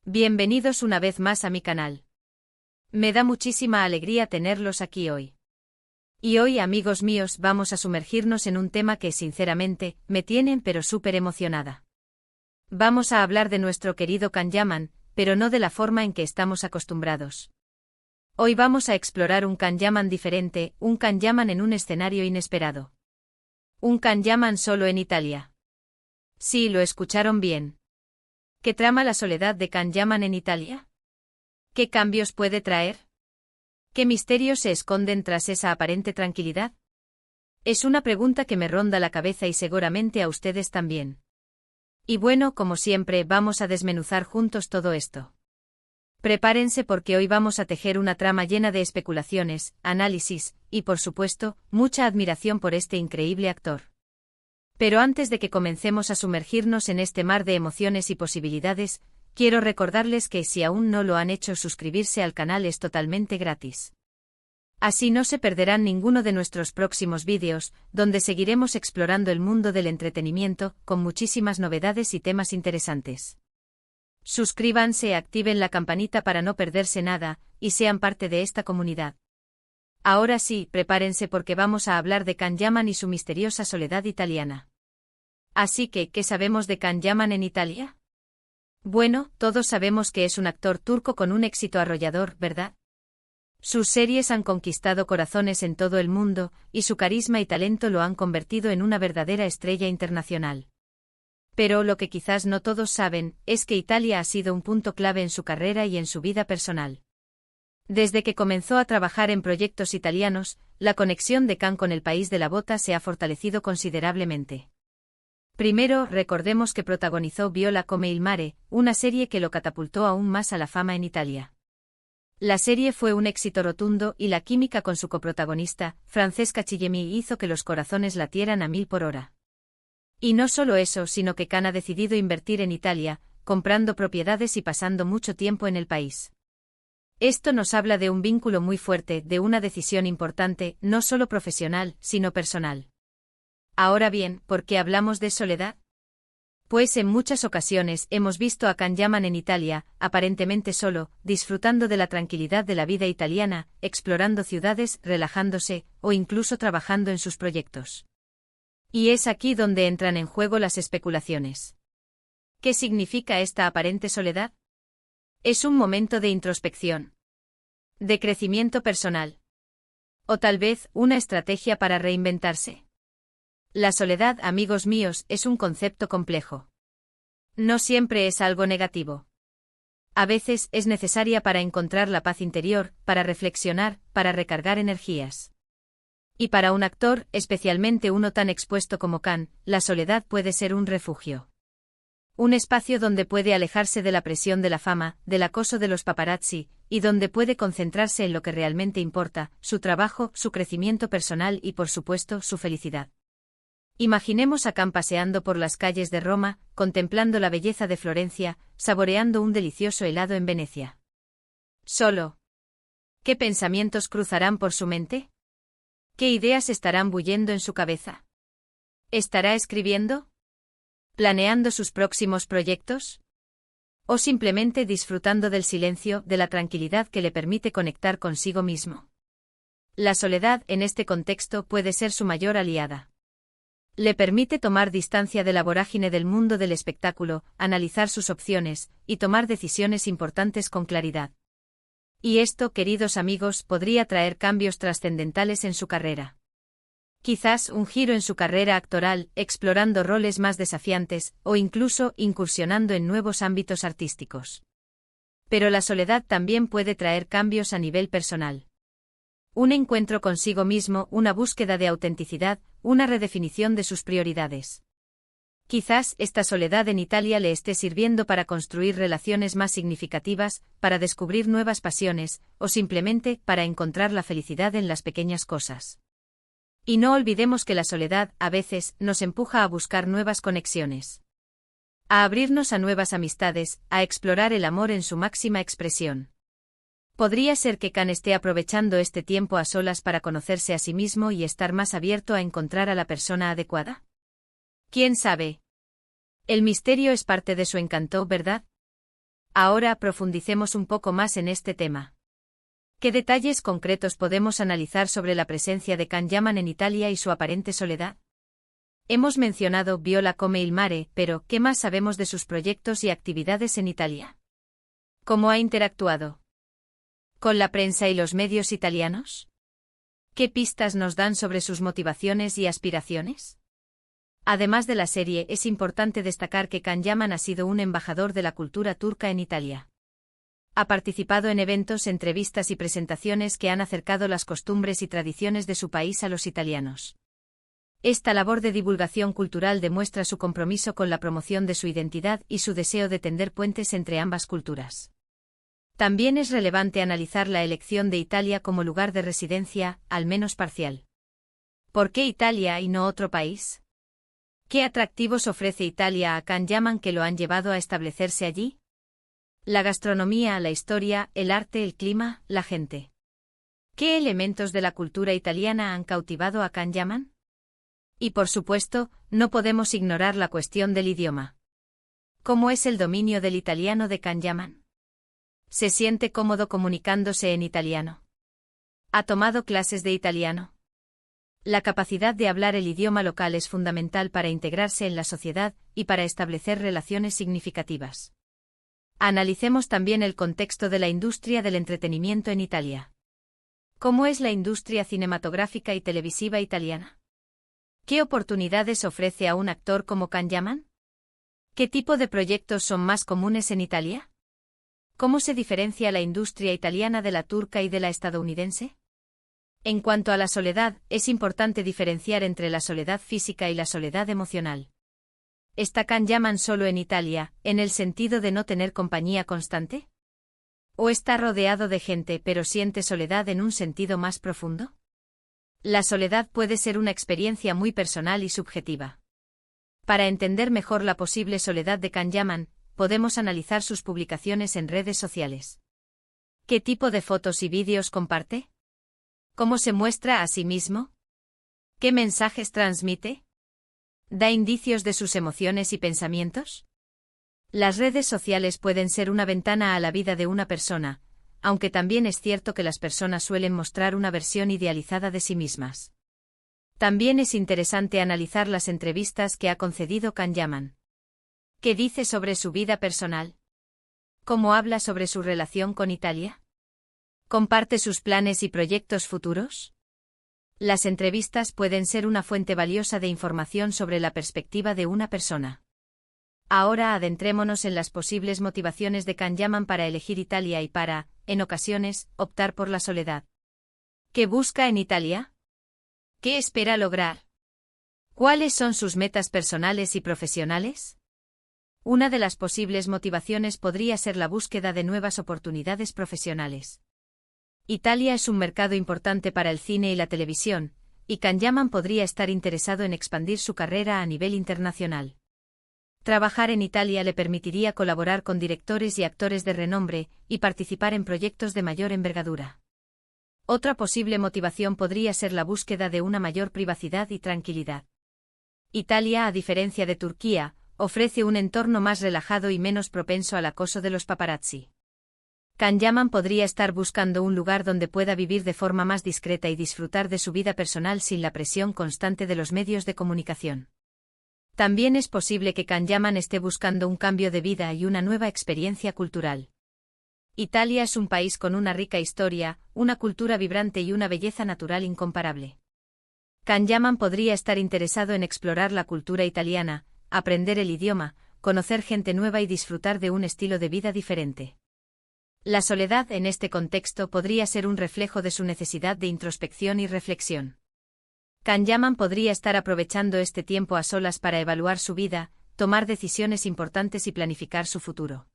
Bienvenidos una vez más a mi canal. Me da muchísima alegría tenerlos aquí hoy. Y hoy, amigos míos, vamos a sumergirnos en un tema que, sinceramente, me tienen pero súper emocionada. Vamos a hablar de nuestro querido Can Yaman, pero no de la forma en que estamos acostumbrados. Hoy vamos a explorar un Can Yaman diferente, un Can Yaman en un escenario inesperado. Un Can Yaman solo en Italia. Sí, lo escucharon bien. ¿Qué trama la soledad de Can Yaman en Italia? ¿Qué cambios puede traer? ¿Qué misterios se esconden tras esa aparente tranquilidad? Es una pregunta que me ronda la cabeza y seguramente a ustedes también. Y bueno, como siempre, vamos a desmenuzar juntos todo esto. Prepárense porque hoy vamos a tejer una trama llena de especulaciones, análisis, y por supuesto, mucha admiración por este increíble actor. Pero antes de que comencemos a sumergirnos en este mar de emociones y posibilidades, quiero recordarles que si aún no lo han hecho, suscribirse al canal es totalmente gratis. Así no se perderán ninguno de nuestros próximos vídeos, donde seguiremos explorando el mundo del entretenimiento, con muchísimas novedades y temas interesantes. Suscríbanse, activen la campanita para no perderse nada, y sean parte de esta comunidad. Ahora sí, prepárense porque vamos a hablar de Can Yaman y su misteriosa soledad italiana. Así que, ¿qué sabemos de Can Yaman en Italia? Bueno, todos sabemos que es un actor turco con un éxito arrollador, ¿verdad? Sus series han conquistado corazones en todo el mundo, y su carisma y talento lo han convertido en una verdadera estrella internacional. Pero lo que quizás no todos saben, es que Italia ha sido un punto clave en su carrera y en su vida personal. Desde que comenzó a trabajar en proyectos italianos, la conexión de Can con el país de la bota se ha fortalecido considerablemente. Primero, recordemos que protagonizó Viola come il mare, una serie que lo catapultó aún más a la fama en Italia. La serie fue un éxito rotundo y la química con su coprotagonista, Francesca Chillemi, hizo que los corazones latieran a 1000 por hora. Y no solo eso, sino que Can ha decidido invertir en Italia, comprando propiedades y pasando mucho tiempo en el país. Esto nos habla de un vínculo muy fuerte, de una decisión importante, no solo profesional, sino personal. Ahora bien, ¿por qué hablamos de soledad? Pues en muchas ocasiones hemos visto a Can Yaman en Italia, aparentemente solo, disfrutando de la tranquilidad de la vida italiana, explorando ciudades, relajándose, o incluso trabajando en sus proyectos. Y es aquí donde entran en juego las especulaciones. ¿Qué significa esta aparente soledad? Es un momento de introspección, de crecimiento personal, o tal vez una estrategia para reinventarse. La soledad, amigos míos, es un concepto complejo. No siempre es algo negativo. A veces es necesaria para encontrar la paz interior, para reflexionar, para recargar energías. Y para un actor, especialmente uno tan expuesto como Can, la soledad puede ser un refugio. Un espacio donde puede alejarse de la presión de la fama, del acoso de los paparazzi, y donde puede concentrarse en lo que realmente importa, su trabajo, su crecimiento personal y, por supuesto, su felicidad. Imaginemos a Can paseando por las calles de Roma, contemplando la belleza de Florencia, saboreando un delicioso helado en Venecia. Solo. ¿Qué pensamientos cruzarán por su mente? ¿Qué ideas estarán bullendo en su cabeza? ¿Estará escribiendo? ¿Planeando sus próximos proyectos? ¿O simplemente disfrutando del silencio, de la tranquilidad que le permite conectar consigo mismo? La soledad, en este contexto, puede ser su mayor aliada. Le permite tomar distancia de la vorágine del mundo del espectáculo, analizar sus opciones, y tomar decisiones importantes con claridad. Y esto, queridos amigos, podría traer cambios trascendentales en su carrera. Quizás un giro en su carrera actoral, explorando roles más desafiantes, o incluso incursionando en nuevos ámbitos artísticos. Pero la soledad también puede traer cambios a nivel personal. Un encuentro consigo mismo, una búsqueda de autenticidad, una redefinición de sus prioridades. Quizás esta soledad en Italia le esté sirviendo para construir relaciones más significativas, para descubrir nuevas pasiones, o simplemente para encontrar la felicidad en las pequeñas cosas. Y no olvidemos que la soledad, a veces, nos empuja a buscar nuevas conexiones. A abrirnos a nuevas amistades, a explorar el amor en su máxima expresión. Podría ser que Can esté aprovechando este tiempo a solas para conocerse a sí mismo y estar más abierto a encontrar a la persona adecuada. ¿Quién sabe? El misterio es parte de su encanto, ¿verdad? Ahora profundicemos un poco más en este tema. ¿Qué detalles concretos podemos analizar sobre la presencia de Can Yaman en Italia y su aparente soledad? Hemos mencionado Viola come il mare, pero ¿qué más sabemos de sus proyectos y actividades en Italia? ¿Cómo ha interactuado con la prensa y los medios italianos? ¿Qué pistas nos dan sobre sus motivaciones y aspiraciones? Además de la serie, es importante destacar que Can Yaman ha sido un embajador de la cultura turca en Italia. Ha participado en eventos, entrevistas y presentaciones que han acercado las costumbres y tradiciones de su país a los italianos. Esta labor de divulgación cultural demuestra su compromiso con la promoción de su identidad y su deseo de tender puentes entre ambas culturas. También es relevante analizar la elección de Italia como lugar de residencia, al menos parcial. ¿Por qué Italia y no otro país? ¿Qué atractivos ofrece Italia a Can Yaman que lo han llevado a establecerse allí? La gastronomía, la historia, el arte, el clima, la gente. ¿Qué elementos de la cultura italiana han cautivado a Can Yaman? Y por supuesto, no podemos ignorar la cuestión del idioma. ¿Cómo es el dominio del italiano de Can Yaman? ¿Se siente cómodo comunicándose en italiano? ¿Ha tomado clases de italiano? La capacidad de hablar el idioma local es fundamental para integrarse en la sociedad y para establecer relaciones significativas. Analicemos también el contexto de la industria del entretenimiento en Italia. ¿Cómo es la industria cinematográfica y televisiva italiana? ¿Qué oportunidades ofrece a un actor como Can Yaman? ¿Qué tipo de proyectos son más comunes en Italia? ¿Cómo se diferencia la industria italiana de la turca y de la estadounidense? En cuanto a la soledad, es importante diferenciar entre la soledad física y la soledad emocional. ¿Está Can Yaman solo en Italia, en el sentido de no tener compañía constante? ¿O está rodeado de gente pero siente soledad en un sentido más profundo? La soledad puede ser una experiencia muy personal y subjetiva. Para entender mejor la posible soledad de Can Yaman, podemos analizar sus publicaciones en redes sociales. ¿Qué tipo de fotos y vídeos comparte? ¿Cómo se muestra a sí mismo? ¿Qué mensajes transmite? ¿Da indicios de sus emociones y pensamientos? Las redes sociales pueden ser una ventana a la vida de una persona, aunque también es cierto que las personas suelen mostrar una versión idealizada de sí mismas. También es interesante analizar las entrevistas que ha concedido Can Yaman. ¿Qué dice sobre su vida personal? ¿Cómo habla sobre su relación con Italia? ¿Comparte sus planes y proyectos futuros? Las entrevistas pueden ser una fuente valiosa de información sobre la perspectiva de una persona. Ahora adentrémonos en las posibles motivaciones de Can Yaman para elegir Italia y para, en ocasiones, optar por la soledad. ¿Qué busca en Italia? ¿Qué espera lograr? ¿Cuáles son sus metas personales y profesionales? Una de las posibles motivaciones podría ser la búsqueda de nuevas oportunidades profesionales. Italia es un mercado importante para el cine y la televisión, y Can Yaman podría estar interesado en expandir su carrera a nivel internacional. Trabajar en Italia le permitiría colaborar con directores y actores de renombre y participar en proyectos de mayor envergadura. Otra posible motivación podría ser la búsqueda de una mayor privacidad y tranquilidad. Italia, a diferencia de Turquía, ofrece un entorno más relajado y menos propenso al acoso de los paparazzi. Can Yaman podría estar buscando un lugar donde pueda vivir de forma más discreta y disfrutar de su vida personal sin la presión constante de los medios de comunicación. También es posible que Can Yaman esté buscando un cambio de vida y una nueva experiencia cultural. Italia es un país con una rica historia, una cultura vibrante y una belleza natural incomparable. Can Yaman podría estar interesado en explorar la cultura italiana, aprender el idioma, conocer gente nueva y disfrutar de un estilo de vida diferente. La soledad en este contexto podría ser un reflejo de su necesidad de introspección y reflexión. Can Yaman podría estar aprovechando este tiempo a solas para evaluar su vida, tomar decisiones importantes y planificar su futuro.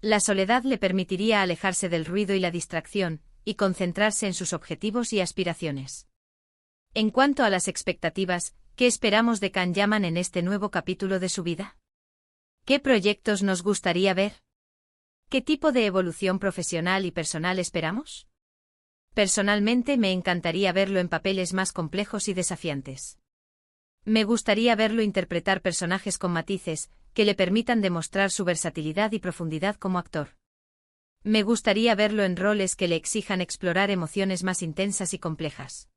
La soledad le permitiría alejarse del ruido y la distracción, y concentrarse en sus objetivos y aspiraciones. En cuanto a las expectativas, ¿qué esperamos de Can Yaman en este nuevo capítulo de su vida? ¿Qué proyectos nos gustaría ver? ¿Qué tipo de evolución profesional y personal esperamos? Personalmente me encantaría verlo en papeles más complejos y desafiantes. Me gustaría verlo interpretar personajes con matices, que le permitan demostrar su versatilidad y profundidad como actor. Me gustaría verlo en roles que le exijan explorar emociones más intensas y complejas.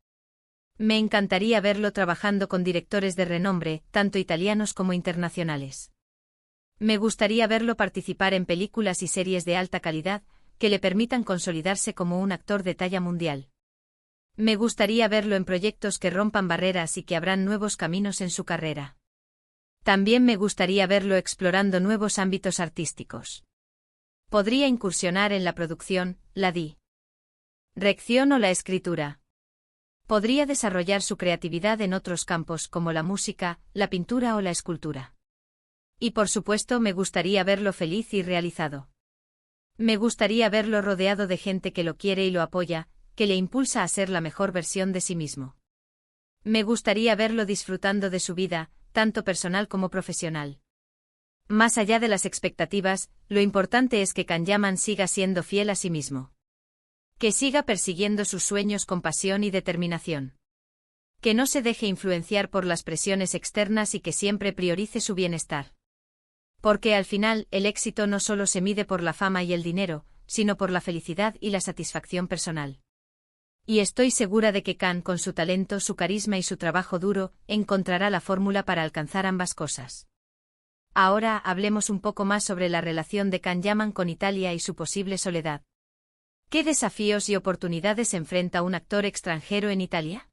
Me encantaría verlo trabajando con directores de renombre, tanto italianos como internacionales. Me gustaría verlo participar en películas y series de alta calidad, que le permitan consolidarse como un actor de talla mundial. Me gustaría verlo en proyectos que rompan barreras y que abran nuevos caminos en su carrera. También me gustaría verlo explorando nuevos ámbitos artísticos. Podría incursionar en la producción, la dirección o la escritura. Podría desarrollar su creatividad en otros campos como la música, la pintura o la escultura. Y por supuesto me gustaría verlo feliz y realizado. Me gustaría verlo rodeado de gente que lo quiere y lo apoya, que le impulsa a ser la mejor versión de sí mismo. Me gustaría verlo disfrutando de su vida, tanto personal como profesional. Más allá de las expectativas, lo importante es que Can Yaman siga siendo fiel a sí mismo. Que siga persiguiendo sus sueños con pasión y determinación. Que no se deje influenciar por las presiones externas y que siempre priorice su bienestar. Porque al final, el éxito no solo se mide por la fama y el dinero, sino por la felicidad y la satisfacción personal. Y estoy segura de que Can, con su talento, su carisma y su trabajo duro, encontrará la fórmula para alcanzar ambas cosas. Ahora hablemos un poco más sobre la relación de Can Yaman con Italia y su posible soledad. ¿Qué desafíos y oportunidades enfrenta un actor extranjero en Italia?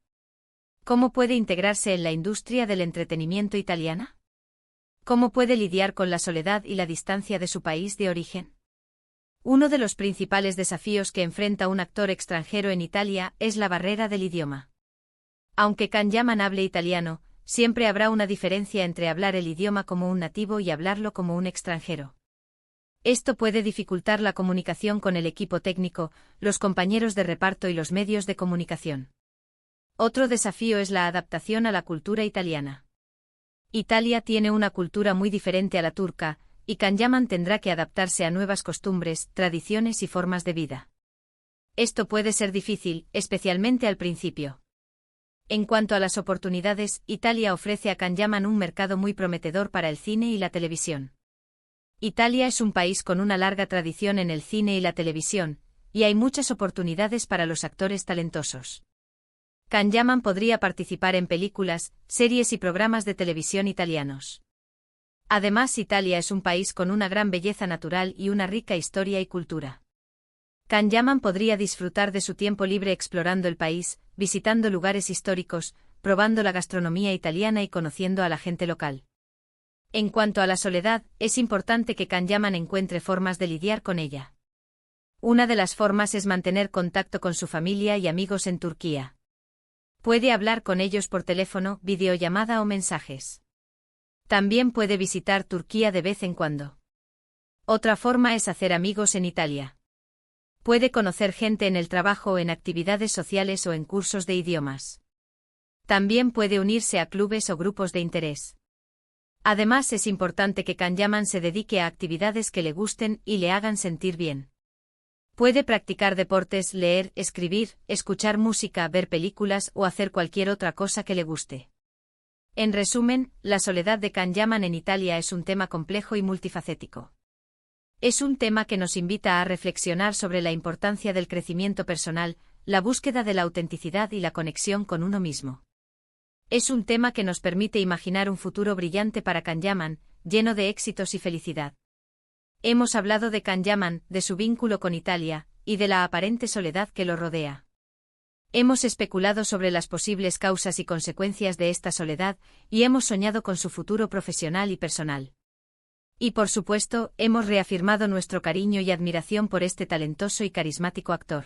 ¿Cómo puede integrarse en la industria del entretenimiento italiana? ¿Cómo puede lidiar con la soledad y la distancia de su país de origen? Uno de los principales desafíos que enfrenta un actor extranjero en Italia es la barrera del idioma. Aunque Can Yaman hable italiano, siempre habrá una diferencia entre hablar el idioma como un nativo y hablarlo como un extranjero. Esto puede dificultar la comunicación con el equipo técnico, los compañeros de reparto y los medios de comunicación. Otro desafío es la adaptación a la cultura italiana. Italia tiene una cultura muy diferente a la turca, y Can Yaman tendrá que adaptarse a nuevas costumbres, tradiciones y formas de vida. Esto puede ser difícil, especialmente al principio. En cuanto a las oportunidades, Italia ofrece a Can Yaman un mercado muy prometedor para el cine y la televisión. Italia es un país con una larga tradición en el cine y la televisión, y hay muchas oportunidades para los actores talentosos. Can Yaman podría participar en películas, series y programas de televisión italianos. Además, Italia es un país con una gran belleza natural y una rica historia y cultura. Can Yaman podría disfrutar de su tiempo libre explorando el país, visitando lugares históricos, probando la gastronomía italiana y conociendo a la gente local. En cuanto a la soledad, es importante que Can Yaman encuentre formas de lidiar con ella. Una de las formas es mantener contacto con su familia y amigos en Turquía. Puede hablar con ellos por teléfono, videollamada o mensajes. También puede visitar Turquía de vez en cuando. Otra forma es hacer amigos en Italia. Puede conocer gente en el trabajo o en actividades sociales o en cursos de idiomas. También puede unirse a clubes o grupos de interés. Además, es importante que Can Yaman se dedique a actividades que le gusten y le hagan sentir bien. Puede practicar deportes, leer, escribir, escuchar música, ver películas o hacer cualquier otra cosa que le guste. En resumen, la soledad de Can Yaman en Italia es un tema complejo y multifacético. Es un tema que nos invita a reflexionar sobre la importancia del crecimiento personal, la búsqueda de la autenticidad y la conexión con uno mismo. Es un tema que nos permite imaginar un futuro brillante para Can Yaman, lleno de éxitos y felicidad. Hemos hablado de Can Yaman, de su vínculo con Italia, y de la aparente soledad que lo rodea. Hemos especulado sobre las posibles causas y consecuencias de esta soledad, y hemos soñado con su futuro profesional y personal. Y por supuesto, hemos reafirmado nuestro cariño y admiración por este talentoso y carismático actor.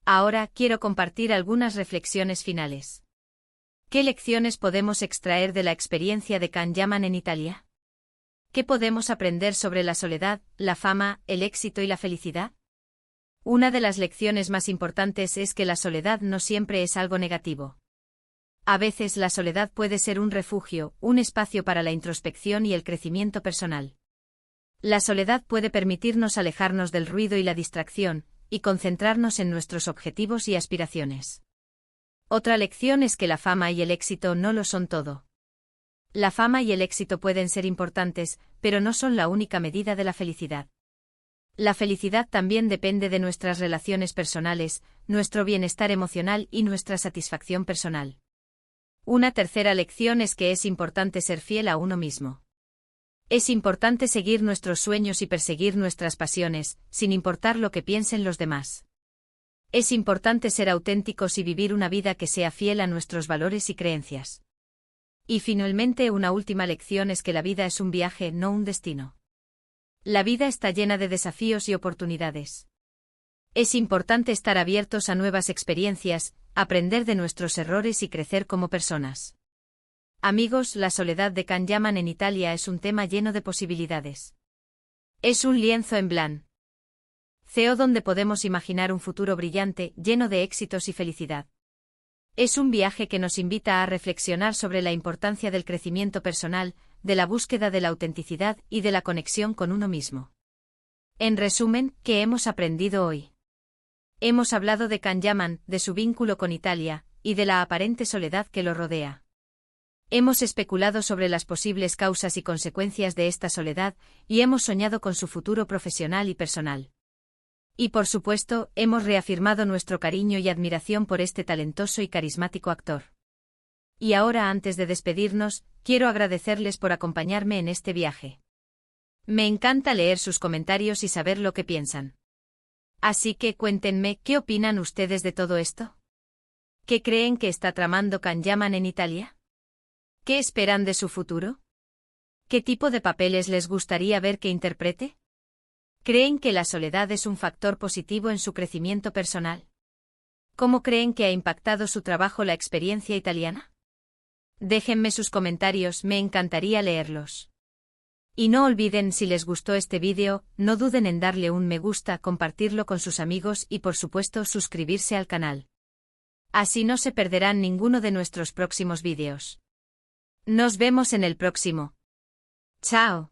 Ahora quiero compartir algunas reflexiones finales. ¿Qué lecciones podemos extraer de la experiencia de Can Yaman en Italia? ¿Qué podemos aprender sobre la soledad, la fama, el éxito y la felicidad? Una de las lecciones más importantes es que la soledad no siempre es algo negativo. A veces la soledad puede ser un refugio, un espacio para la introspección y el crecimiento personal. La soledad puede permitirnos alejarnos del ruido y la distracción, y concentrarnos en nuestros objetivos y aspiraciones. Otra lección es que la fama y el éxito no lo son todo. La fama y el éxito pueden ser importantes, pero no son la única medida de la felicidad. La felicidad también depende de nuestras relaciones personales, nuestro bienestar emocional y nuestra satisfacción personal. Una tercera lección es que es importante ser fiel a uno mismo. Es importante seguir nuestros sueños y perseguir nuestras pasiones, sin importar lo que piensen los demás. Es importante ser auténticos y vivir una vida que sea fiel a nuestros valores y creencias. Y finalmente, una última lección es que la vida es un viaje, no un destino. La vida está llena de desafíos y oportunidades. Es importante estar abiertos a nuevas experiencias, aprender de nuestros errores y crecer como personas. Amigos, la soledad de Kanyaman en Italia es un tema lleno de posibilidades. Es un lienzo en blanco donde podemos imaginar un futuro brillante, lleno de éxitos y felicidad. Es un viaje que nos invita a reflexionar sobre la importancia del crecimiento personal, de la búsqueda de la autenticidad y de la conexión con uno mismo. En resumen, ¿qué hemos aprendido hoy? Hemos hablado de Kanyaman, de su vínculo con Italia, y de la aparente soledad que lo rodea. Hemos especulado sobre las posibles causas y consecuencias de esta soledad, y hemos soñado con su futuro profesional y personal. Y por supuesto, hemos reafirmado nuestro cariño y admiración por este talentoso y carismático actor. Y ahora, antes de despedirnos, quiero agradecerles por acompañarme en este viaje. Me encanta leer sus comentarios y saber lo que piensan. Así que cuéntenme, ¿qué opinan ustedes de todo esto? ¿Qué creen que está tramando Kanyaman en Italia? ¿Qué esperan de su futuro? ¿Qué tipo de papeles les gustaría ver que interprete? ¿Creen que la soledad es un factor positivo en su crecimiento personal? ¿Cómo creen que ha impactado su trabajo la experiencia italiana? Déjenme sus comentarios, me encantaría leerlos. Y no olviden, si les gustó este vídeo, no duden en darle un me gusta, compartirlo con sus amigos y por supuesto suscribirse al canal. Así no se perderán ninguno de nuestros próximos vídeos. Nos vemos en el próximo. ¡Chao!